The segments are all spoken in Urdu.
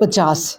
50।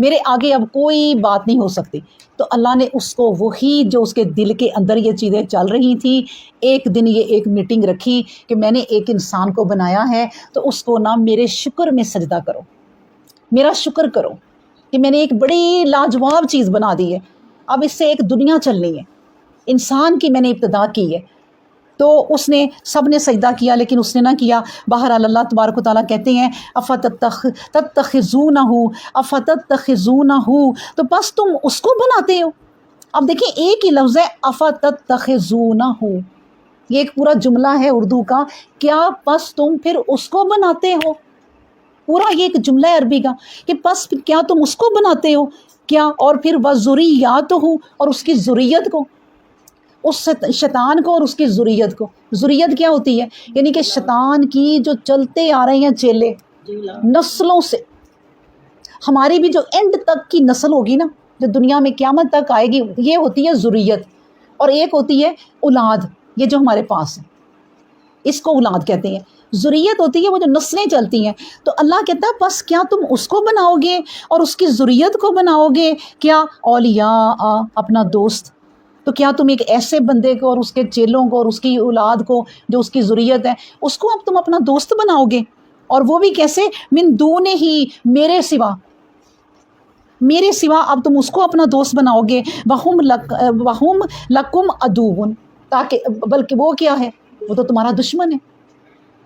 میرے آگے اب کوئی بات نہیں ہو سکتی. تو اللہ نے اس کو وہی جو اس کے دل کے اندر یہ چیزیں چل رہی تھیں، ایک دن یہ ایک میٹنگ رکھی کہ میں نے ایک انسان کو بنایا ہے تو اس کو نا میرے شکر میں سجدہ کرو، میرا شکر کرو کہ میں نے ایک بڑی لاجواب چیز بنا دی ہے. اب اس سے ایک دنیا چلنی ہے، انسان کی میں نے ابتدا کی ہے. تو اس نے سب نے سجدہ کیا لیکن اس نے نہ کیا. بہرحال اللہ تبارک و تعالیٰ کہتے ہیں افتتخذونہ، تو بس تم اس کو بناتے ہو. اب دیکھیں ایک ہی لفظ ہے افتتخذونہ، یہ ایک پورا جملہ ہے اردو کا، کیا پس تم پھر اس کو بناتے ہو. پورا یہ ایک جملہ ہے عربی کا کہ پس کیا تم اس کو بناتے ہو کیا، اور پھر وذریاتہ، اور اس کی ذریت کو، اس شیطان کو اور اس کی ذریت کو. ذریت کیا ہوتی ہے؟ یعنی کہ شیطان کی جو چلتے آ رہے ہیں چیلے نسلوں سے، ہماری بھی جو اینڈ تک کی نسل ہوگی نا، جو دنیا میں قیامت تک آئے گی، یہ ہوتی ہے ذریت. اور ایک ہوتی ہے اولاد، یہ جو ہمارے پاس ہے اس کو اولاد کہتے ہیں. ذریت ہوتی ہے وہ جو نسلیں چلتی ہیں. تو اللہ کہتا ہے بس کیا تم اس کو بناؤ گے اور اس کی ذریت کو بناؤ گے کیا اولیاء، اپنا دوست. تو کیا تم ایک ایسے بندے کو اور اس کے چیلوں کو اور اس کی اولاد کو جو اس کی ذریت ہے، اس کو اب تم اپنا دوست بناؤ گے، اور وہ بھی کیسے؟ من دون ہی، میرے سوا، میرے سوا اب تم اس کو اپنا دوست بناؤ گے. وَهُمْ لَكُمْ عَدُوٌ، تاکہ بلکہ وہ کیا ہے؟ وہ تو تمہارا دشمن ہے.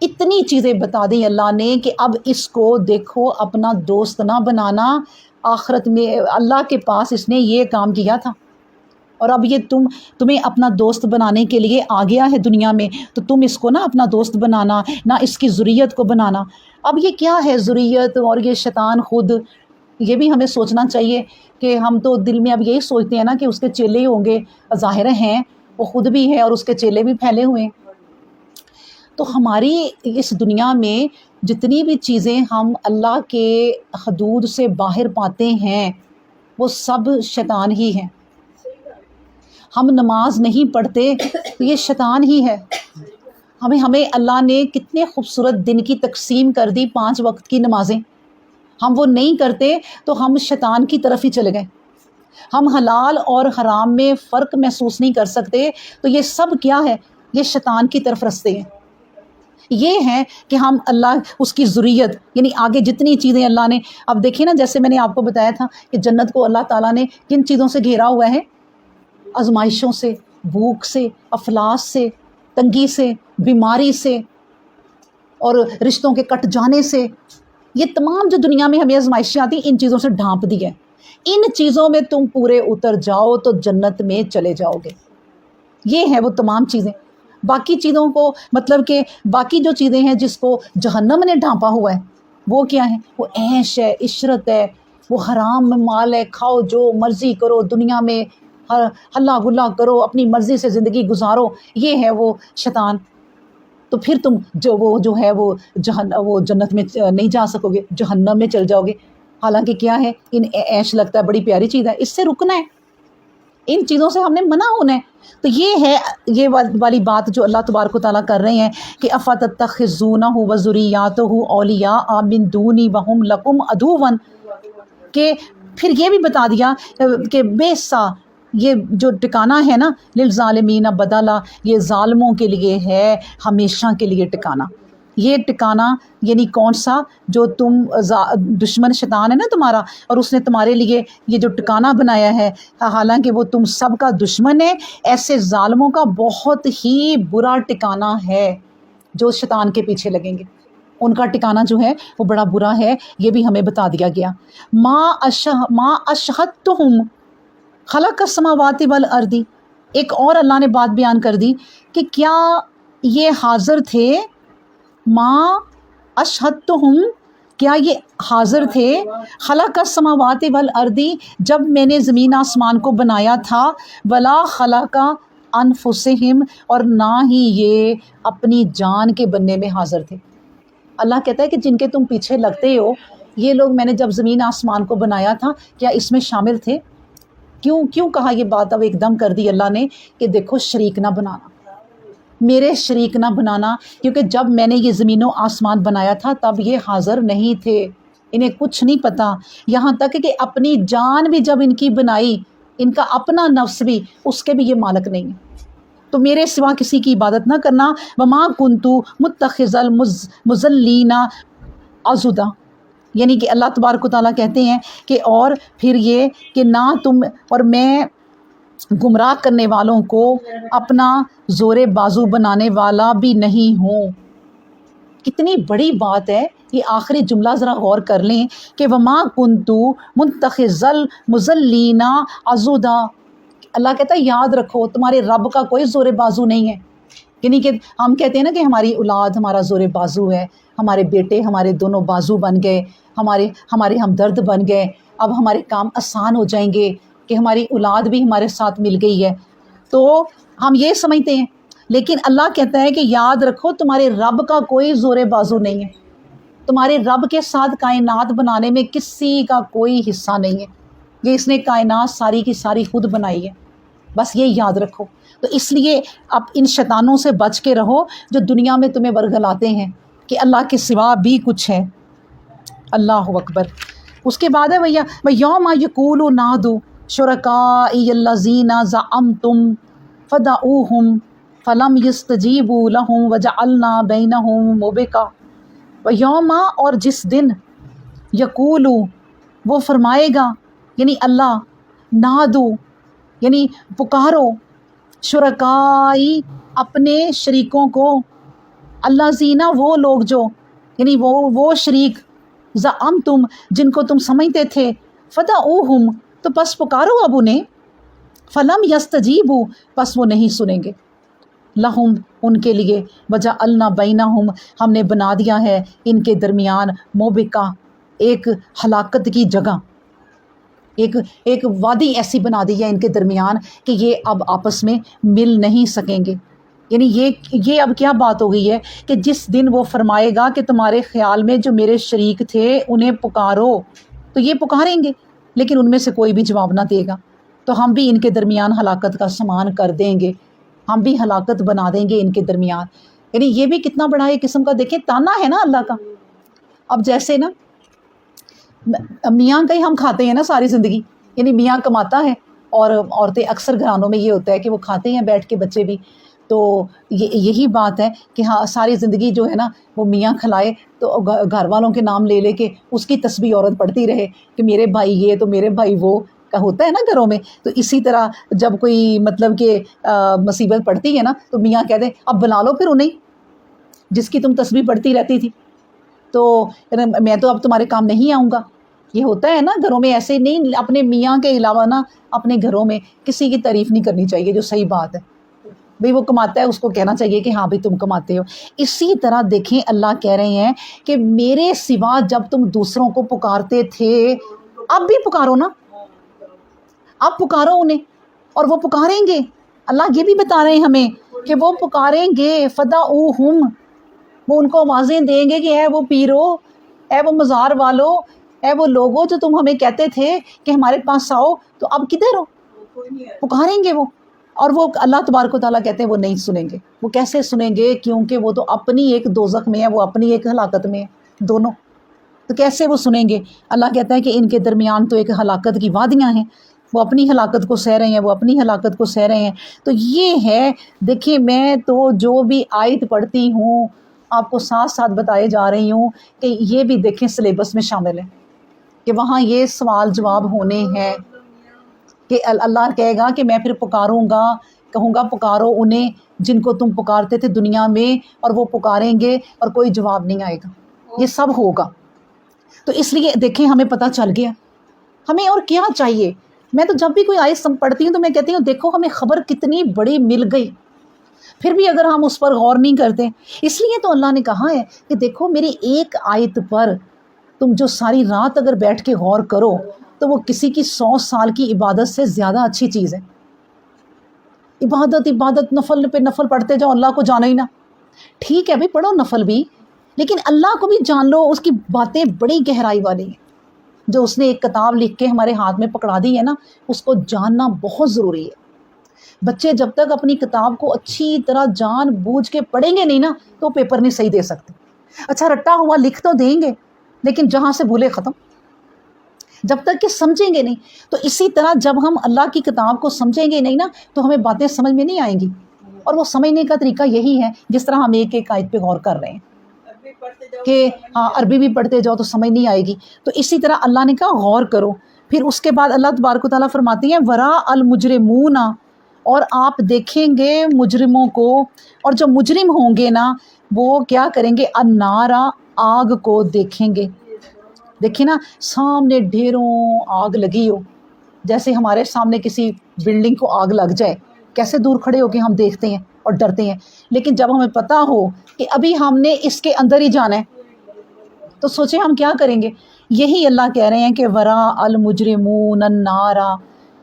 اتنی چیزیں بتا دیں اللہ نے کہ اب اس کو دیکھو اپنا دوست نہ بنانا. آخرت میں اللہ کے پاس اس نے یہ کام کیا تھا، اور اب یہ تمہیں اپنا دوست بنانے کے لیے آ گیا ہے دنیا میں، تو تم اس کو نہ اپنا دوست بنانا، نہ اس کی ذریت کو بنانا. اب یہ کیا ہے ذریت اور یہ شیطان خود؟ یہ بھی ہمیں سوچنا چاہیے کہ ہم تو دل میں اب یہی سوچتے ہیں نا کہ اس کے چیلے ہی ہوں گے. ظاہر ہیں وہ خود بھی ہے اور اس کے چیلے بھی پھیلے ہوئے ہیں. تو ہماری اس دنیا میں جتنی بھی چیزیں ہم اللہ کے حدود سے باہر پاتے ہیں وہ سب شیطان ہی ہیں. ہم نماز نہیں پڑھتے تو یہ شیطان ہی ہے. ہمیں اللہ نے کتنے خوبصورت دن کی تقسیم کر دی، 5 وقت کی نمازیں، ہم وہ نہیں کرتے تو ہم شیطان کی طرف ہی چلے گئے. ہم حلال اور حرام میں فرق محسوس نہیں کر سکتے تو یہ سب کیا ہے؟ یہ شیطان کی طرف رستے ہیں. یہ ہے کہ ہم اللہ، اس کی ذریت، یعنی آگے جتنی چیزیں اللہ نے، اب دیکھیں نا جیسے میں نے آپ کو بتایا تھا کہ جنت کو اللہ تعالیٰ نے کن چیزوں سے گھیرا ہوا ہے؟ آزمائشوں سے، بھوک سے، افلاس سے، تنگی سے، بیماری سے، اور رشتوں کے کٹ جانے سے. یہ تمام جو دنیا میں ہمیں آزمائشیں آتی ہیں ان چیزوں سے ڈھانپ دی ہے. ان چیزوں میں تم پورے اتر جاؤ تو جنت میں چلے جاؤ گے. یہ ہے وہ تمام چیزیں. باقی چیزوں کو مطلب کہ باقی جو چیزیں ہیں جس کو جہنم نے ڈھانپا ہوا ہے وہ کیا ہے؟ وہ عیش ہے، عشرت ہے، وہ حرام مال ہے، کھاؤ جو مرضی کرو، دنیا میں ہلا گلا کرو، اپنی مرضی سے زندگی گزارو. یہ ہے وہ شیطان. تو پھر تم جو ہے وہ جنت میں نہیں جا سکو گے، جہنم میں چل جاؤ گے. حالانکہ کیا ہے؟ ان عیش لگتا ہے بڑی پیاری چیز ہے، اس سے رکنا ہے، ان چیزوں سے ہم نے منع ہونا ہے. تو یہ ہے یہ والی بات جو اللہ تبارک و تعالیٰ کر رہے ہیں کہ افتتخذونہ وذریاتہ اولیاء من دونی وہم لکم عدو، کہ پھر یہ بھی بتا دیا کہ بے سا، یہ جو ٹکانہ ہے نا، للظالمین بدلا، یہ ظالموں کے لیے ہے ہمیشہ کے لیے ٹکانہ. یہ ٹکانہ یعنی کون سا؟ جو تم دشمن شیطان ہے نا تمہارا، اور اس نے تمہارے لیے یہ جو ٹکانہ بنایا ہے، حالانکہ وہ تم سب کا دشمن ہے. ایسے ظالموں کا بہت ہی برا ٹکانہ ہے جو شیطان کے پیچھے لگیں گے. ان کا ٹکانہ جو ہے وہ بڑا برا ہے. یہ بھی ہمیں بتا دیا گیا. ما اشہدتہم خلق السماوات والارض. ایک اور اللہ نے بات بیان کر دی کہ کیا یہ حاضر تھے، ما اشہدتہم، کیا یہ حاضر تھے، خلق السماوات والارض، جب میں نے زمین آسمان کو بنایا تھا، ولا خلق انفسہم، اور نہ ہی یہ اپنی جان کے بننے میں حاضر تھے. اللہ کہتا ہے کہ جن کے تم پیچھے لگتے ہو، یہ لوگ میں نے جب زمین آسمان کو بنایا تھا کیا اس میں شامل تھے؟ کیوں کہا یہ بات اب ایک دم کر دی اللہ نے کہ دیکھو شریک نہ بنانا، میرے شریک نہ بنانا، کیونکہ جب میں نے یہ زمین و آسمان بنایا تھا تب یہ حاضر نہیں تھے. انہیں کچھ نہیں پتہ، یہاں تک کہ اپنی جان بھی جب ان کی بنائی، ان کا اپنا نفس بھی، اس کے بھی یہ مالک نہیں ہے۔ تو میرے سوا کسی کی عبادت نہ کرنا۔ وما کنت متخذ المضلین عضدا، یعنی کہ اللہ تبارک و تعالیٰ کہتے ہیں کہ اور پھر یہ کہ نہ تم اور میں گمراہ کرنے والوں کو اپنا زور بازو بنانے والا بھی نہیں ہوں۔ کتنی بڑی بات ہے یہ آخری جملہ، ذرا غور کر لیں کہ وما کنت متخذ المضلین عضدا، اللہ کہتا ہے یاد رکھو تمہارے رب کا کوئی زور بازو نہیں ہے۔ یعنی کہ ہم کہتے ہیں نا کہ ہماری اولاد ہمارا زور بازو ہے، ہمارے بیٹے ہمارے دونوں بازو بن گئے، ہمارے ہمدرد بن گئے، اب ہمارے کام آسان ہو جائیں گے کہ ہماری اولاد بھی ہمارے ساتھ مل گئی ہے، تو ہم یہ سمجھتے ہیں۔ لیکن اللہ کہتا ہے کہ یاد رکھو تمہارے رب کا کوئی زور بازو نہیں ہے، تمہارے رب کے ساتھ کائنات بنانے میں کسی کا کوئی حصہ نہیں ہے، یہ اس نے کائنات ساری کی ساری خود بنائی ہے، بس یہ یاد رکھو۔ تو اس لیے اب ان شیطانوں سے بچ کے رہو جو دنیا میں تمہیں ورگلاتے ہیں کہ اللہ کے سوا بھی کچھ ہے۔ اللہ اکبر۔ اس کے بعد ہے وَيَوْمَ يَقُولُ نَادُوا شُرَكَائِيَ الَّذِينَ زَعَمْتُمْ فَدَعُوهُمْ فَلَمْ يَسْتَجِيبُوا لَهُمْ وَجَعَلْنَا بَيْنَهُمْ مُوبِقًا۔ وَيَوْمَ، اور جس دن، یقولو، وہ فرمائے گا، یعنی اللہ، نادو، یعنی پکارو، شرکائی، اپنے شریکوں کو، اللہ زینہ، وہ لوگ جو، یعنی وہ شریک، زعمتم، جن کو تم سمجھتے تھے، فدعوہم، تو بس پکارو اب انہیں، فلم یستجیبوا، بس وہ نہیں سنیں گے، لہم، ان کے لیے، وجعلنا بینہم، ہم نے بنا دیا ہے ان کے درمیان، موبقہ، ایک ہلاکت کی جگہ، ایک وادی ایسی بنا دی ہے ان کے درمیان کہ یہ اب آپس میں مل نہیں سکیں گے۔ یعنی یہ اب کیا بات ہو گئی ہے کہ جس دن وہ فرمائے گا کہ تمہارے خیال میں جو میرے شریک تھے انہیں پکارو، تو یہ پکاریں گے لیکن ان میں سے کوئی بھی جواب نہ دے گا، تو ہم بھی ان کے درمیان ہلاکت کا سامان کر دیں گے، ہم بھی ہلاکت بنا دیں گے ان کے درمیان۔ یعنی یہ بھی کتنا بڑا ایک قسم کا دیکھیں تانا ہے نا اللہ کا۔ اب جیسے نا میاں کا ہی ہم کھاتے ہیں نا ساری زندگی، یعنی میاں کماتا ہے اور عورتیں اکثر گھرانوں میں یہ ہوتا ہے کہ وہ کھاتے ہیں بیٹھ کے، بچے بھی، تو یہی بات ہے کہ ہاں ساری زندگی جو ہے نا وہ میاں کھلائے تو گھر والوں کے نام لے لے کے اس کی تسبیح عورت پڑھتی رہے کہ میرے بھائی یہ تو میرے بھائی وہ کا ہوتا ہے نا گھروں میں۔ تو اسی طرح جب کوئی مطلب کہ مصیبت پڑتی ہے نا تو میاں کہتے ہیں اب بنا لو پھر انہیں جس کی تم تسبیح پڑھتی رہتی تھی، تو میں تو اب تمہارے کام نہیں آؤں گا۔ یہ ہوتا ہے نا گھروں میں، ایسے نہیں، اپنے میاں کے علاوہ نا اپنے گھروں میں کسی کی تعریف نہیں کرنی چاہیے، جو صحیح بات ہے، بھئی وہ کماتا ہے اس کو کہنا چاہیے کہ ہاں بھئی تم کماتے ہو۔ اسی طرح دیکھیں اللہ کہہ رہے ہیں کہ میرے سوا جب تم دوسروں کو پکارتے تھے اب بھی پکارو نا، اب پکارو انہیں، اور وہ پکاریں گے۔ اللہ یہ بھی بتا رہے ہیں ہمیں کہ وہ پکاریں گے، فدعوہم، وہ ان کو آوازیں دیں گے کہ اے وہ پیرو، اے وہ مزار والو، اے وہ لوگوں جو تم ہمیں کہتے تھے کہ ہمارے پاس آؤ، تو اب کدھر ہو؟ پکاریں گے وہ، اور وہ اللہ تبارک و تعالیٰ کہتے ہیں وہ نہیں سنیں گے۔ وہ کیسے سنیں گے؟ کیونکہ وہ تو اپنی ایک دوزخ میں ہے، وہ اپنی ایک ہلاکت میں ہے دونوں، تو کیسے وہ سنیں گے؟ اللہ کہتا ہے کہ ان کے درمیان تو ایک ہلاکت کی وادیاں ہیں، وہ اپنی ہلاکت کو سہ رہے ہیں، وہ اپنی ہلاکت کو سہ رہے ہیں۔ تو یہ ہے، دیکھیں میں تو جو بھی آیت پڑھتی ہوں آپ کو ساتھ ساتھ بتائے جا رہی ہوں کہ یہ بھی دیکھیں سلیبس میں شامل ہے کہ وہاں یہ سوال جواب ہونے ہیں کہ اللہ کہے گا کہ میں پھر پکاروں گا، کہوں گا پکارو انہیں جن کو تم پکارتے تھے دنیا میں، اور وہ پکاریں گے اور کوئی جواب نہیں آئے گا، یہ سب ہوگا۔ تو اس لیے دیکھیں ہمیں پتہ چل گیا، ہمیں اور کیا چاہیے۔ میں تو جب بھی کوئی آیت پڑھتی ہوں تو میں کہتی ہوں دیکھو ہمیں خبر کتنی بڑی مل گئی، پھر بھی اگر ہم اس پر غور نہیں کرتے، اس لیے تو اللہ نے کہا ہے کہ دیکھو میری ایک آیت پر تم جو ساری رات اگر بیٹھ کے غور کرو تو وہ کسی کی 100 سال کی عبادت سے زیادہ اچھی چیز ہے۔ عبادت نفل پہ نفل پڑھتے جاؤ، اللہ کو جانا ہی نہ، ٹھیک ہے بھائی پڑھو نفل بھی، لیکن اللہ کو بھی جان لو، اس کی باتیں بڑی گہرائی والی ہیں، جو اس نے ایک کتاب لکھ کے ہمارے ہاتھ میں پکڑا دی ہے نا، اس کو جاننا بہت ضروری ہے۔ بچے جب تک اپنی کتاب کو اچھی طرح جان بوجھ کے پڑھیں گے نہیں نا تو پیپر نہیں صحیح دے سکتے۔ اچھا رٹا ہوا لکھ تو دیں گے لیکن جہاں سے بھولے ختم، جب تک کہ سمجھیں گے نہیں. تو اسی طرح جب ہم اللہ کی کتاب کو سمجھیں گے نہیں نا تو ہمیں باتیں سمجھ میں نہیں آئیں گی. اور وہ سمجھنے کا طریقہ یہی ہے جس طرح ہم ایک ایک آیت پہ غور کر رہے ہیں کہ ہاں عربی بھی پڑھتے جاؤ تو سمجھ نہیں آئے گی. تو اسی طرح اللہ نے کہا غور کرو. پھر اس کے بعد اللہ تبارک و تعالیٰ فرماتی ہیں وراء المجرمون، اور آپ دیکھیں گے مجرموں کو، اور جو مجرم ہوں گے نا وہ کیا کریں گے، النارا، آگ کو دیکھیں گے. دیکھیں نا سامنے ڈھیروں آگ لگی ہو، جیسے ہمارے سامنے کسی بلڈنگ کو آگ لگ جائے کیسے دور کھڑے ہو کے ہم دیکھتے ہیں اور ڈرتے ہیں. لیکن جب ہمیں پتہ ہو کہ ابھی ہم نے اس کے اندر ہی جانا ہے تو سوچیں ہم کیا کریں گے. یہی اللہ کہہ رہے ہیں کہ وراء المجرمون النارا،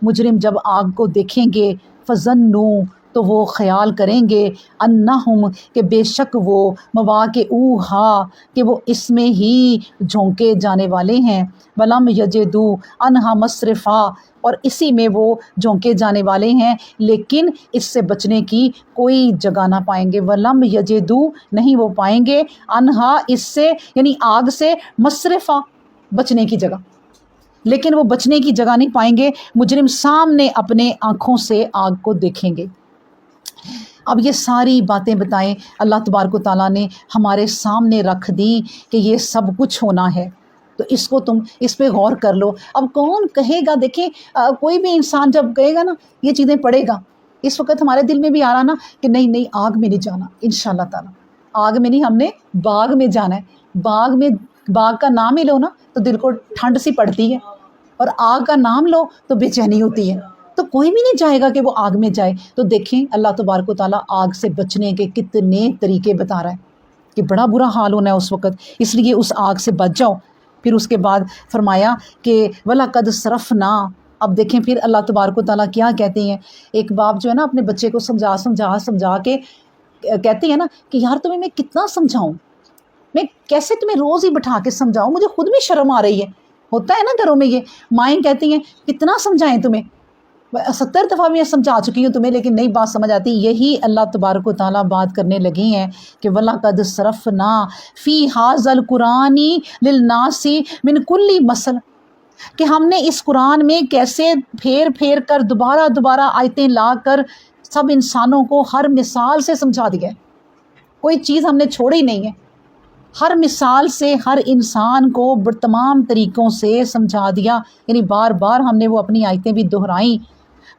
مجرم جب آگ کو دیکھیں گے فظنوا، تو وہ خیال کریں گے انہم، کہ بے شک وہ مواقعوہا، کہ وہ اس میں ہی جھونکے جانے والے ہیں، ولم یجدوا عنہا مصرفا، اور اسی میں وہ جھونکے جانے والے ہیں لیکن اس سے بچنے کی کوئی جگہ نہ پائیں گے. ولم یجدوا، نہیں وہ پائیں گے، عنہا، اس سے یعنی آگ سے، مصرفا، بچنے کی جگہ، لیکن وہ بچنے کی جگہ نہیں پائیں گے. مجرم سامنے اپنے آنکھوں سے آگ کو دیکھیں گے. اب یہ ساری باتیں بتائیں اللہ تبارک و تعالیٰ نے ہمارے سامنے رکھ دی کہ یہ سب کچھ ہونا ہے، تو اس کو تم اس پہ غور کر لو. اب کون کہے گا، دیکھیں کوئی بھی انسان جب کہے گا نا یہ چیزیں پڑھے گا، اس وقت ہمارے دل میں بھی آ رہا نا کہ نہیں نہیں آگ میں نہیں جانا انشاءاللہ تعالیٰ، آگ میں نہیں، ہم نے باغ میں جانا ہے. باغ میں، باغ کا نام ہی لو نا تو دل کو ٹھنڈ سی پڑتی ہے، اور آگ کا نام لو تو بے چینی ہوتی ہے. تو کوئی بھی نہیں چاہے گا کہ وہ آگ میں جائے. تو دیکھیں اللہ تبارک و تعالیٰ آگ سے بچنے کے کتنے طریقے بتا رہا ہے کہ بڑا برا حال ہونا ہے اس وقت، اس لیے اس آگ سے بچ جاؤ. پھر اس کے بعد فرمایا کہ وَلَقَدْ صَرَفْنَا. اب دیکھیں پھر اللہ تبارک و تعالیٰ کیا کہتے ہیں. ایک باپ جو ہے نا اپنے بچے کو سمجھا کے کہتے ہیں نا کہ یار تمہیں میں کتنا سمجھاؤں، میں کیسے تمہیں روز ہی بٹھا کے سمجھاؤں، مجھے خود بھی شرم آ رہی ہے. ہوتا ہے نا گھروں میں، یہ مائیں کہتی ہیں کتنا سمجھائیں تمہیں، 70 دفعہ میں سمجھا چکی ہوں تمہیں لیکن نئی بات سمجھ آتی. یہی اللہ تبارک و تعالیٰ بات کرنے لگی ہیں کہ وَلَقَدْ صَرَفْنَا فِي هَذَا الْقُرْآنِ لِلنَّاسِ مِنْ كُلِّ مَثَلٍ، کہ ہم نے اس قرآن میں کیسے پھیر پھیر کر دوبارہ آیتیں لا کر سب انسانوں کو ہر مثال سے سمجھا دیا ہے. کوئی چیز ہم نے چھوڑی نہیں ہے، ہر مثال سے ہر انسان کو تمام طریقوں سے سمجھا دیا. یعنی بار بار ہم نے وہ اپنی آیتیں بھی دہرائیں.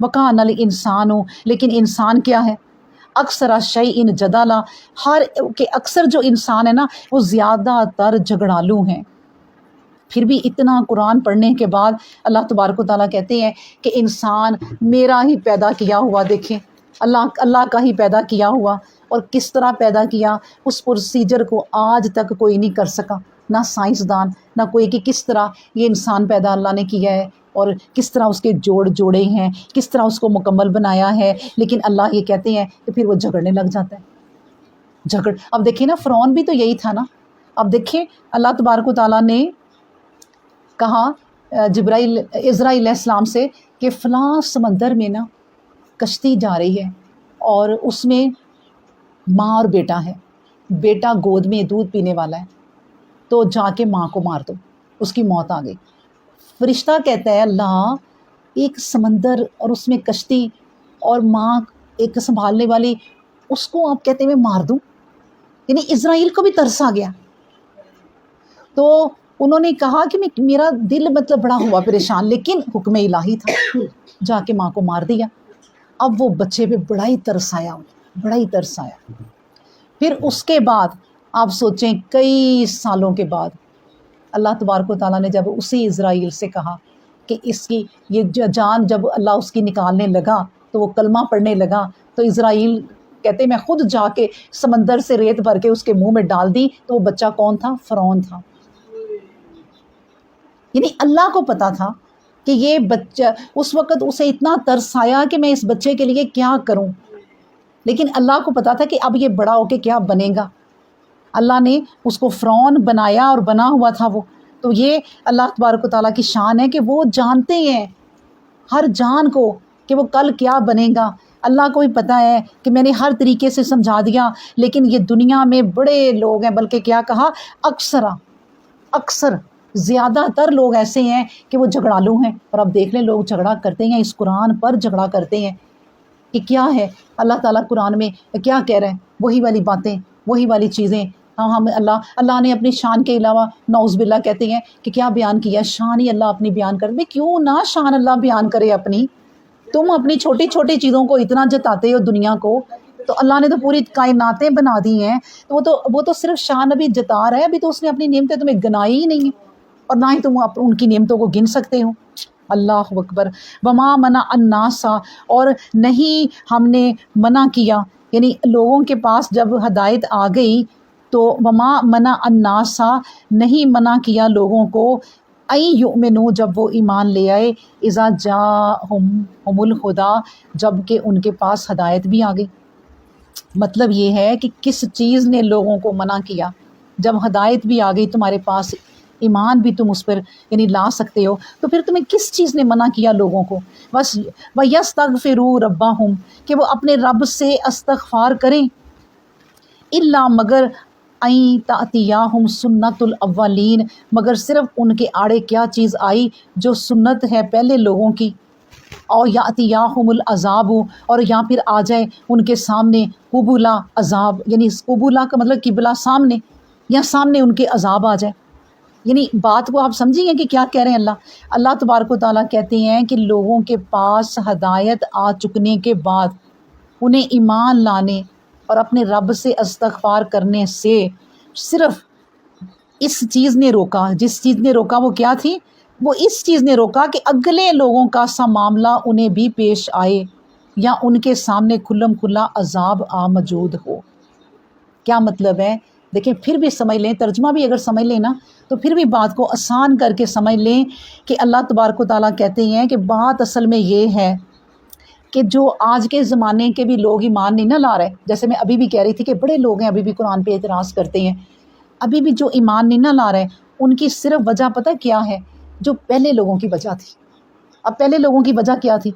وَكَانَ الْإِنسَانُ، لیکن انسان کیا ہے، اکثر شیء جدلا، کہ اکثر جو انسان ہے نا وہ زیادہ تر جھگڑالو ہیں. پھر بھی اتنا قرآن پڑھنے کے بعد اللہ تبارک و تعالیٰ کہتے ہیں کہ انسان میرا ہی پیدا کیا ہوا، دیکھیں اللہ کا ہی پیدا کیا ہوا، اور کس طرح پیدا کیا اس پروسیجر کو آج تک کوئی نہیں کر سکا، نہ سائنسدان نہ کوئی، کہ کس طرح یہ انسان پیدا اللہ نے کیا ہے اور کس طرح اس کے جوڑے ہیں، کس طرح اس کو مکمل بنایا ہے. لیکن اللہ یہ کہتے ہیں کہ پھر وہ جھگڑنے لگ جاتا ہے. اب دیکھیں نا فرعون بھی تو یہی تھا نا. اب دیکھیں اللہ تبارک و تعالیٰ نے کہا عزرائیل علیہ السلام سے کہ فلاں سمندر میں نا کشتی جا رہی ہے اور اس میں ماں اور بیٹا ہے، بیٹا گود میں دودھ پینے والا ہے، تو جا کے ماں کو مار دو، اس کی موت آ گئی. فرشتہ کہتا ہے اللہ ایک سمندر اور اس میں کشتی اور ماں ایک سنبھالنے والی، اس کو آپ کہتے ہیں میں مار دوں. یعنی اسرائیل کو بھی ترس آ گیا. تو انہوں نے کہا کہ میرا دل مطلب بڑا ہوا پریشان، لیکن حکم الہی تھا، جا کے ماں کو مار دیا. اب وہ بچے پہ بڑا ہی ترس آیا، بڑا ہی ترس آیا. پھر اس کے بعد آپ سوچیں کئی سالوں کے بعد اللہ تبارک و تعالیٰ نے جب اسی اسرائیل سے کہا کہ اس کی یہ جان جب اللہ اس کی نکالنے لگا تو وہ کلمہ پڑھنے لگا، تو اسرائیل کہتے میں خود جا کے سمندر سے ریت بھر کے اس کے منہ میں ڈال دی. تو وہ بچہ کون تھا؟ فرعون تھا. یعنی اللہ کو پتا تھا کہ یہ بچہ، اس وقت اسے اتنا ترس آیا کہ میں اس بچے کے لیے کیا کروں، لیکن اللہ کو پتا تھا کہ اب یہ بڑا ہو کے کیا بنے گا. اللہ نے اس کو فرعون بنایا اور بنا ہوا تھا وہ. تو یہ اللہ تبارک و تعالیٰ کی شان ہے کہ وہ جانتے ہیں ہر جان کو کہ وہ کل کیا بنے گا. اللہ کو بھی پتہ ہے کہ میں نے ہر طریقے سے سمجھا دیا، لیکن یہ دنیا میں بڑے لوگ ہیں، بلکہ کیا کہا، اکثر زیادہ تر لوگ ایسے ہیں کہ وہ جھگڑالو ہیں، اور اب دیکھ لیں لوگ جھگڑا کرتے ہیں، اس قرآن پر جھگڑا کرتے ہیں کہ کیا ہے اللہ تعالیٰ قرآن میں کیا کہہ رہے ہیں، وہی والی باتیں، وہی والی چیزیں. ہم اللہ نے اپنی شان کے علاوہ نعوذ باللہ کہتے ہیں کہ کیا بیان کیا، شان ہی اللہ اپنی بیان کر دے. کیوں نہ شان اللہ بیان کرے اپنی؟ تم اپنی چھوٹی چھوٹی چیزوں کو اتنا جتاتے ہو دنیا کو، تو اللہ نے تو پوری کائناتیں بنا دی ہیں، تو وہ تو صرف شان ابھی جتا رہا ہے، ابھی تو اس نے اپنی نعمتیں تمہیں گنائی ہی نہیں ہیں، اور نہ ہی تم ان کی نعمتوں کو گن سکتے ہو. اللہ اکبر. وما منع الناس، اور نہیں ہم نے منع کیا، یعنی لوگوں کے پاس جب ہدایت آ گئی تو وما منع الناس، نہیں منع کیا لوگوں کو، این یؤمنوا، جب وہ ایمان لے آئے، اذا جاءہم الہدیٰ، جب کہ ان کے پاس ہدایت بھی آ گئی. مطلب یہ ہے کہ کس چیز نے لوگوں کو منع کیا؟ جب ہدایت بھی آ گئی تمہارے پاس، ایمان بھی تم اس پر یعنی لا سکتے ہو، تو پھر تمہیں کس چیز نے منع کیا لوگوں کو؟ بس وَيَسْتَغْفِرُوا رَبَّهُمْ، کہ وہ اپنے رب سے استغفار کریں. الا، مگر این تأتیہم سنت الاولین، مگر صرف ان کے آڑے کیا چیز آئی جو سنت ہے پہلے لوگوں کی. اور یاتیہم العذاب، اور یا پھر آ جائے ان کے سامنے قبلا عذاب، یعنی قبلا کا مطلب قبلہ سامنے، یا سامنے ان کے عذاب آ جائے. یعنی بات کو آپ سمجھیں گے کہ کیا کہہ رہے ہیں اللہ تبارک و تعالیٰ کہتے ہیں کہ لوگوں کے پاس ہدایت آ چکنے کے بعد انہیں ایمان لانے اور اپنے رب سے استغفار کرنے سے صرف اس چیز نے روکا. جس چیز نے روکا وہ کیا تھی؟ وہ اس چیز نے روکا کہ اگلے لوگوں کا سا معاملہ انہیں بھی پیش آئے، یا ان کے سامنے کھلم کھلا عذاب آ موجود ہو. کیا مطلب ہے؟ دیکھیں پھر بھی سمجھ لیں، ترجمہ بھی اگر سمجھ لیں نا تو پھر بھی بات کو آسان کر کے سمجھ لیں کہ اللہ تبارک و تعالیٰ کہتے ہیں کہ بات اصل میں یہ ہے کہ جو آج کے زمانے کے بھی لوگ ایمان نہیں نہ لا رہے، جیسے میں ابھی بھی کہہ رہی تھی کہ بڑے لوگ ہیں ابھی بھی قرآن پہ اعتراض کرتے ہیں، ابھی بھی جو ایمان نہیں نہ لا رہے، ان کی صرف وجہ پتہ کیا ہے؟ جو پہلے لوگوں کی وجہ تھی. اب پہلے لوگوں کی وجہ کیا تھی؟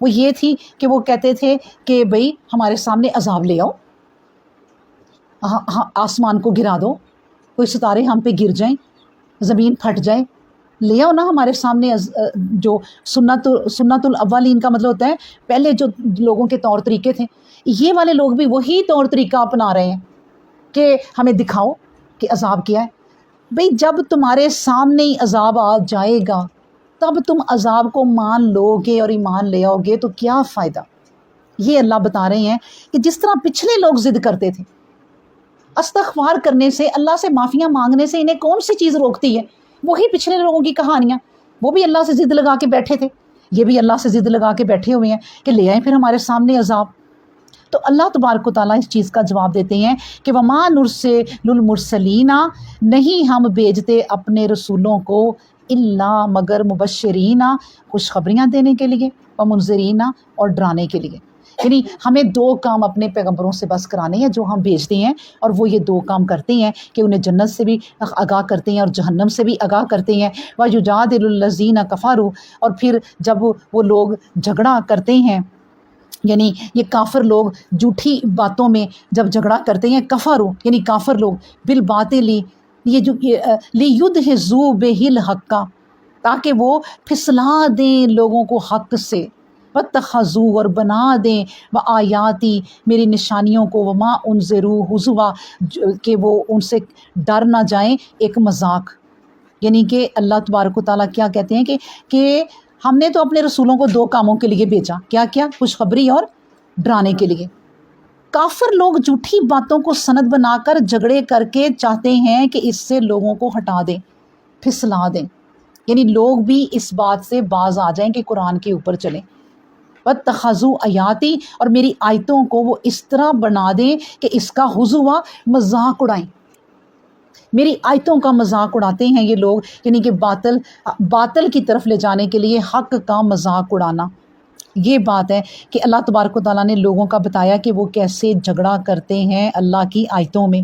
وہ یہ تھی کہ وہ کہتے تھے کہ بھئی ہمارے سامنے عذاب لے آؤ، آسمان کو گرا دو، کوئی ستارے ہم پہ گر جائیں، زمین پھٹ جائے، لے آؤ نا ہمارے سامنے. جو سنت الاولین کا مطلب ہوتا ہے پہلے جو لوگوں کے طور طریقے تھے، یہ والے لوگ بھی وہی طور طریقہ اپنا رہے ہیں کہ ہمیں دکھاؤ کہ عذاب کیا ہے. بھئی جب تمہارے سامنے ہی عذاب آ جائے گا تب تم عذاب کو مان لو گے اور ایمان لے آؤ گے تو کیا فائدہ؟ یہ اللہ بتا رہے ہیں کہ جس طرح پچھلے لوگ ضد کرتے تھے، استغفار کرنے سے، اللہ سے معافیاں مانگنے سے انہیں کون سی چیز روکتی ہے؟ وہی پچھلے لوگوں کی کہانیاں. وہ بھی اللہ سے ضد لگا کے بیٹھے تھے، یہ بھی اللہ سے ضد لگا کے بیٹھے ہوئے ہیں کہ لے آئیں پھر ہمارے سامنے عذاب. تو اللہ تبارک و تعالیٰ اس چیز کا جواب دیتے ہیں کہ وما نرسل المرسلین، نہیں ہم بھیجتے اپنے رسولوں کو الا مگر مبشرین، خوشخبریاں دینے کے لیے، ومنذرین، اور ڈرانے کے لیے. یعنی ہمیں دو کام اپنے پیغمبروں سے بس کرانے ہیں جو ہم بھیجتے ہیں، اور وہ یہ دو کام کرتے ہیں کہ انہیں جنت سے بھی آگاہ کرتے ہیں اور جہنم سے بھی آگاہ کرتے ہیں. وَيُجَادِلُ الَّذِينَ كَفَرُوا، اور پھر جب وہ لوگ جھگڑا کرتے ہیں، یعنی یہ کافر لوگ جھوٹی باتوں میں جب جھگڑا کرتے ہیں، کفروا یعنی کافر لوگ، بالباطل، یہ جو لیدھزوا بہ الحق، تاکہ وہ پھسلا دیں لوگوں کو حق سے، واتخذوا، اور بنا دیں، وآیاتی، میری نشانیوں کو، وما انذروا ہزوا، کہ وہ ان سے ڈر نہ جائیں ایک مذاق. یعنی کہ اللہ تبارک و تعالیٰ کیا کہتے ہیں کہ ہم نے تو اپنے رسولوں کو دو کاموں کے لیے بھیجا، کیا کیا؟ خوشخبری اور ڈرانے کے لیے. کافر لوگ جھوٹی باتوں کو سند بنا کر جھگڑے کر کے چاہتے ہیں کہ اس سے لوگوں کو ہٹا دیں، پھسلا دیں، یعنی لوگ بھی اس بات سے باز آ جائیں کہ قرآن کے اوپر چلیں. واتخذوا آیاتی، اور میری آیتوں کو وہ اس طرح بنا دیں کہ اس کا ہزوا، مذاق اڑائیں. میری آیتوں کا مذاق اڑاتے ہیں یہ لوگ، یعنی کہ باطل کی طرف لے جانے کے لیے حق کا مذاق اڑانا. یہ بات ہے کہ اللہ تبارک و تعالیٰ نے لوگوں کا بتایا کہ وہ کیسے جھگڑا کرتے ہیں اللہ کی آیتوں میں.